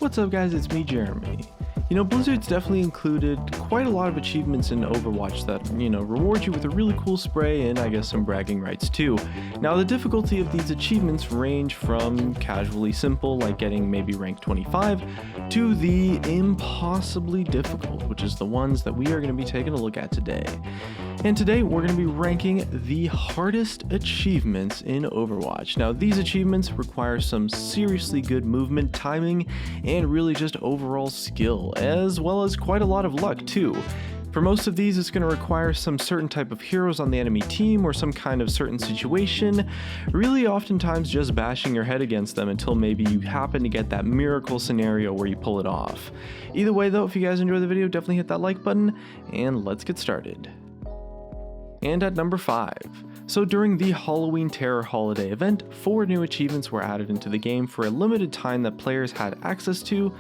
What's up guys, it's me Jeremy. Blizzard's definitely included quite a lot of achievements in Overwatch that, reward you with a really cool spray and I guess some bragging rights too. Now the difficulty of these achievements range from casually simple like getting maybe rank 25 to the impossibly difficult, which is the ones that we are going to be taking a look at today. And today we're going to be ranking the hardest achievements in Overwatch. Now these achievements require some seriously good movement, timing, and really just overall skill, as well as quite a lot of luck too. For most of these, it's going to require some certain type of heroes on the enemy team or some kind of certain situation, really oftentimes just bashing your head against them until maybe you happen to get that miracle scenario where you pull it off. Either way though, if you guys enjoy the video, definitely hit that like button, and let's get started. And at number 5. So during the Halloween Terror Holiday event, 4 new achievements were added into the game for a limited time that players had access to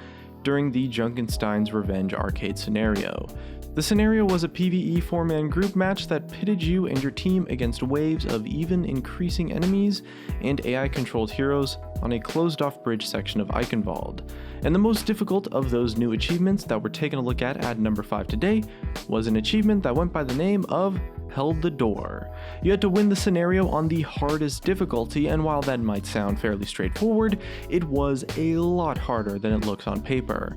during the Junkenstein's Revenge arcade scenario. The scenario was a PvE 4-man group match that pitted you and your team against waves of even increasing enemies and AI-controlled heroes on a closed-off bridge section of Eichenwald. And the most difficult of those new achievements that we're taking a look at number 5 today was an achievement that went by the name of Held the Door. You had to win the scenario on the hardest difficulty, and while that might sound fairly straightforward, it was a lot harder than it looks on paper.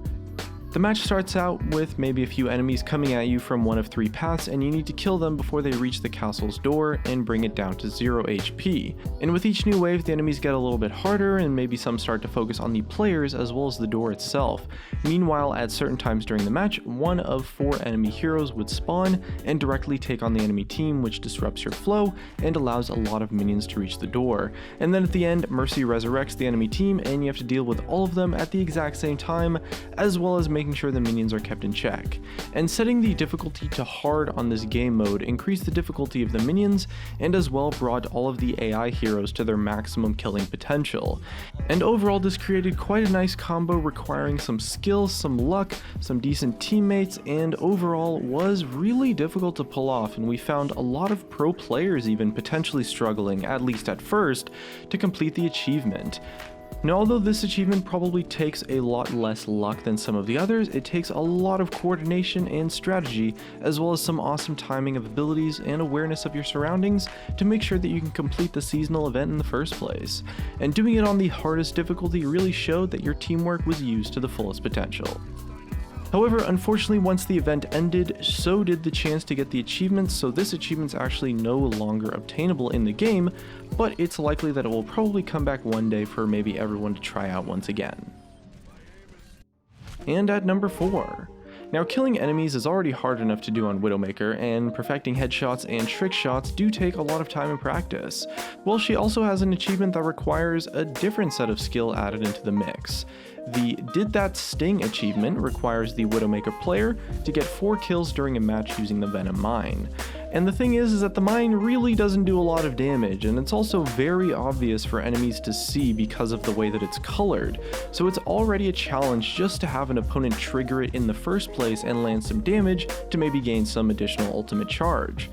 The match starts out with maybe a few enemies coming at you from one of 3 paths, and you need to kill them before they reach the castle's door and bring it down to 0 HP. And with each new wave, the enemies get a little bit harder, and maybe some start to focus on the players as well as the door itself. Meanwhile, at certain times during the match, one of 4 enemy heroes would spawn and directly take on the enemy team, which disrupts your flow and allows a lot of minions to reach the door. And then at the end, Mercy resurrects the enemy team, and you have to deal with all of them at the exact same time, as well as making sure the minions are kept in check. And setting the difficulty to hard on this game mode increased the difficulty of the minions and as well brought all of the AI heroes to their maximum killing potential. And overall this created quite a nice combo requiring some skill, some luck, some decent teammates, and overall was really difficult to pull off, and we found a lot of pro players even potentially struggling, at least at first, to complete the achievement. Now, although this achievement probably takes a lot less luck than some of the others, it takes a lot of coordination and strategy, as well as some awesome timing of abilities and awareness of your surroundings to make sure that you can complete the seasonal event in the first place. And doing it on the hardest difficulty really showed that your teamwork was used to the fullest potential. However, unfortunately, once the event ended, so did the chance to get the achievements, so this achievement's actually no longer obtainable in the game, but it's likely that it will probably come back one day for maybe everyone to try out once again. And at number 4. Now, killing enemies is already hard enough to do on Widowmaker, and perfecting headshots and trick shots do take a lot of time and practice. Well, she also has an achievement that requires a different set of skill added into the mix. The Did That Sting achievement requires the Widowmaker player to get 4 kills during a match using the Venom Mine. And the thing is that the mine really doesn't do a lot of damage, and it's also very obvious for enemies to see because of the way that it's colored, so it's already a challenge just to have an opponent trigger it in the first place and land some damage to maybe gain some additional ultimate charge.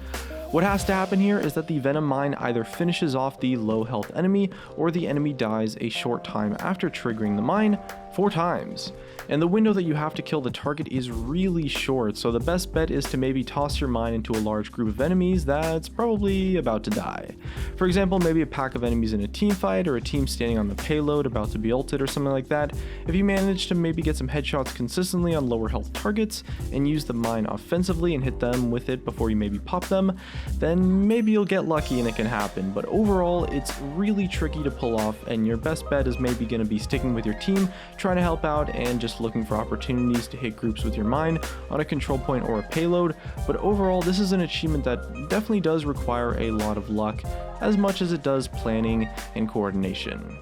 What has to happen here is that the Venom Mine either finishes off the low health enemy, or the enemy dies a short time after triggering the mine 4 times. And the window that you have to kill the target is really short, so the best bet is to maybe toss your mine into a large group of enemies that's probably about to die. For example, maybe a pack of enemies in a team fight, or a team standing on the payload about to be ulted or something like that. If you manage to maybe get some headshots consistently on lower health targets and use the mine offensively and hit them with it before you maybe pop them, then maybe you'll get lucky and it can happen. But overall, it's really tricky to pull off, and your best bet is maybe going to be sticking with your team, trying to help out, and just looking for opportunities to hit groups with your mine on a control point or a payload. But overall, this is an achievement that definitely does require a lot of luck, as much as it does planning and coordination.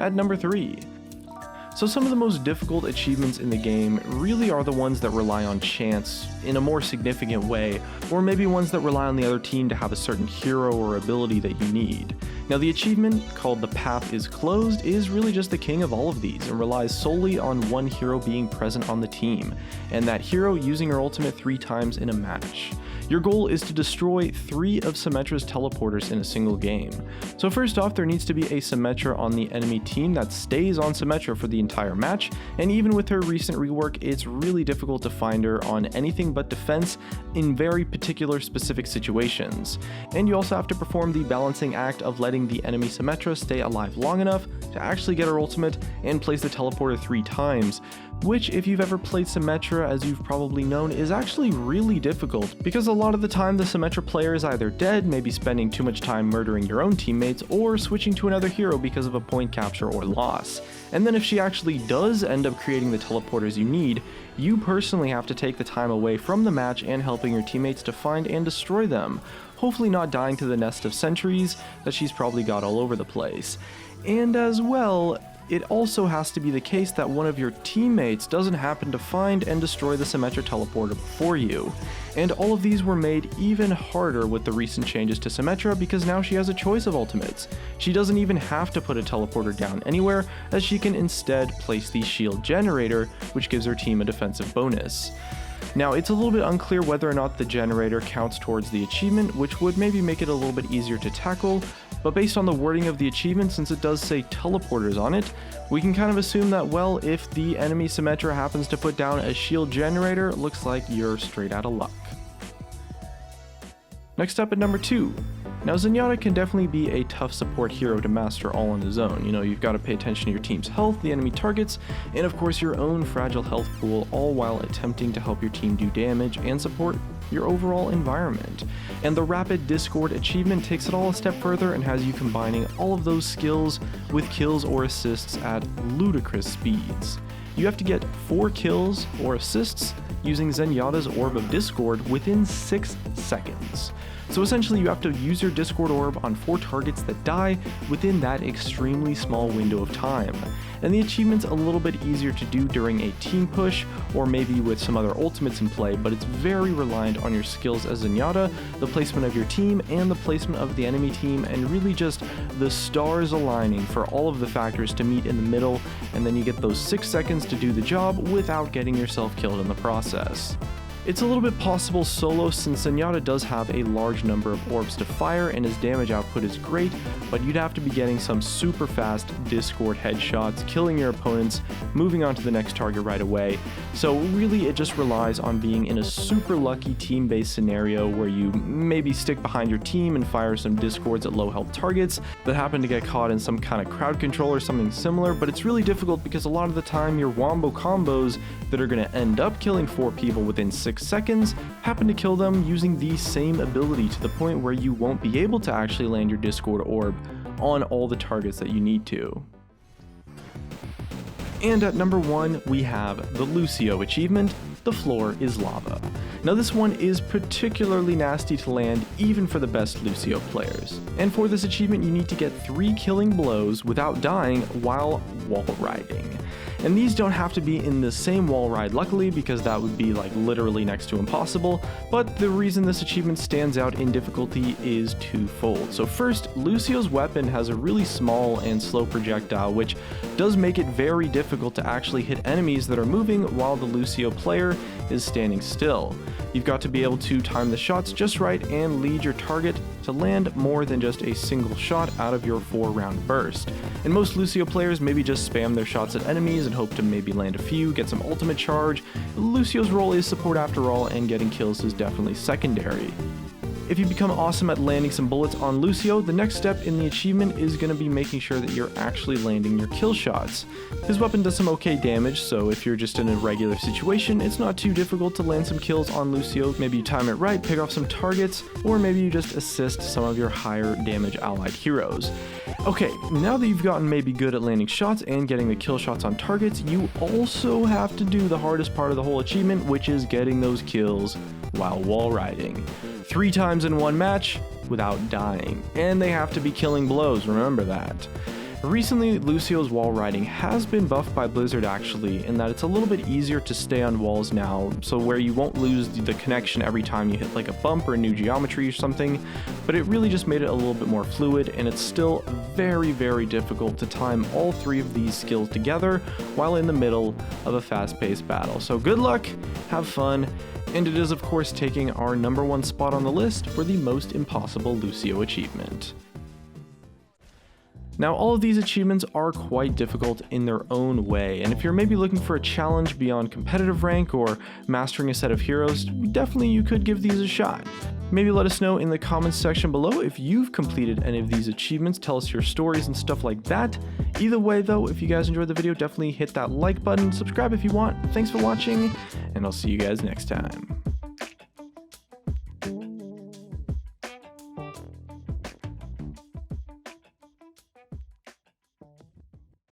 At number 3. So some of the most difficult achievements in the game really are the ones that rely on chance in a more significant way, or maybe ones that rely on the other team to have a certain hero or ability that you need. Now the achievement, called The Path is Closed, is really just the king of all of these and relies solely on one hero being present on the team, and that hero using her ultimate 3 times in a match. Your goal is to destroy 3 of Symmetra's teleporters in a single game. So first off, there needs to be a Symmetra on the enemy team that stays on Symmetra for the entire match, and even with her recent rework, it's really difficult to find her on anything but defense in very particular specific situations. And you also have to perform the balancing act of letting the enemy Symmetra stay alive long enough to actually get her ultimate and place the teleporter 3 times, which, if you've ever played Symmetra, as you've probably known, is actually really difficult, because a lot of the time the Symmetra player is either dead, maybe spending too much time murdering your own teammates, or switching to another hero because of a point capture or loss. And then if she actually does end up creating the teleporters you need, you personally have to take the time away from the match and helping your teammates to find and destroy them, hopefully not dying to the nest of sentries that she's probably got all over the place. And as well, it also has to be the case that one of your teammates doesn't happen to find and destroy the Symmetra teleporter before you. And all of these were made even harder with the recent changes to Symmetra, because now she has a choice of ultimates. She doesn't even have to put a teleporter down anywhere, as she can instead place the shield generator, which gives her team a defensive bonus. Now, it's a little bit unclear whether or not the generator counts towards the achievement, which would maybe make it a little bit easier to tackle, but based on the wording of the achievement, since it does say teleporters on it, we can kind of assume that, well, if the enemy Symmetra happens to put down a shield generator, it looks like you're straight out of luck. Next up at number 2. Now, Zenyatta can definitely be a tough support hero to master all on his own. You know, you've got to pay attention to your team's health, the enemy targets, and of course your own fragile health pool, all while attempting to help your team do damage and support your overall environment. And the Rapid Discord achievement takes it all a step further and has you combining all of those skills with kills or assists at ludicrous speeds. You have to get 4 kills or assists using Zenyatta's Orb of Discord within 6 seconds. So essentially you have to use your Discord Orb on 4 targets that die within that extremely small window of time. And the achievement's a little bit easier to do during a team push, or maybe with some other ultimates in play, but it's very reliant on your skills as Zenyatta, the placement of your team, and the placement of the enemy team, and really just the stars aligning for all of the factors to meet in the middle, and then you get those 6 seconds to do the job without getting yourself killed in the process. It's a little bit possible solo, since Zenyatta does have a large number of orbs to fire and his damage output is great, but you'd have to be getting some super fast Discord headshots, killing your opponents, moving on to the next target right away. So really it just relies on being in a super lucky team-based scenario where you maybe stick behind your team and fire some Discords at low health targets that happen to get caught in some kind of crowd control or something similar, but it's really difficult because a lot of the time your wombo combos that are going to end up killing 4 people within 6 seconds happen to kill them using the same ability, to the point where you won't be able to actually land your Discord orb on all the targets that you need to. And at number 1, we have the Lucio achievement, The Floor is Lava. Now this one is particularly nasty to land even for the best Lucio players. And for this achievement you need to get 3 killing blows without dying while wall riding. And these don't have to be in the same wall ride, luckily, because that would be like literally next to impossible, but the reason this achievement stands out in difficulty is twofold. So first, Lucio's weapon has a really small and slow projectile, which does make it very difficult to actually hit enemies that are moving while the Lucio player is standing still. You've got to be able to time the shots just right and lead your target to land more than just a single shot out of your 4-round burst. And most Lucio players maybe just spam their shots at enemies and hope to maybe land a few, get some ultimate charge. Lucio's role is support after all, and getting kills is definitely secondary. If you become awesome at landing some bullets on Lucio, the next step in the achievement is going to be making sure that you're actually landing your kill shots. His weapon does some okay damage, so if you're just in a regular situation, it's not too difficult to land some kills on Lucio. Maybe you time it right, pick off some targets, or maybe you just assist some of your higher damage allied heroes. Okay, now that you've gotten maybe good at landing shots and getting the kill shots on targets, you also have to do the hardest part of the whole achievement, which is getting those kills while wall riding. 3 times in one match without dying, and they have to be killing blows, remember that. Recently, Lucio's wall riding has been buffed by Blizzard actually, in that it's a little bit easier to stay on walls now, so where you won't lose the connection every time you hit like a bump or a new geometry or something, but it really just made it a little bit more fluid, and it's still very, very difficult to time all 3 of these skills together while in the middle of a fast-paced battle. So good luck, have fun, and it is of course taking our #1 spot on the list for the most impossible Lucio achievement. Now, all of these achievements are quite difficult in their own way, and if you're maybe looking for a challenge beyond competitive rank or mastering a set of heroes, definitely you could give these a shot. Maybe let us know in the comments section below if you've completed any of these achievements, tell us your stories and stuff like that. Either way though, if you guys enjoyed the video, definitely hit that like button, subscribe if you want. Thanks for watching, and I'll see you guys next time.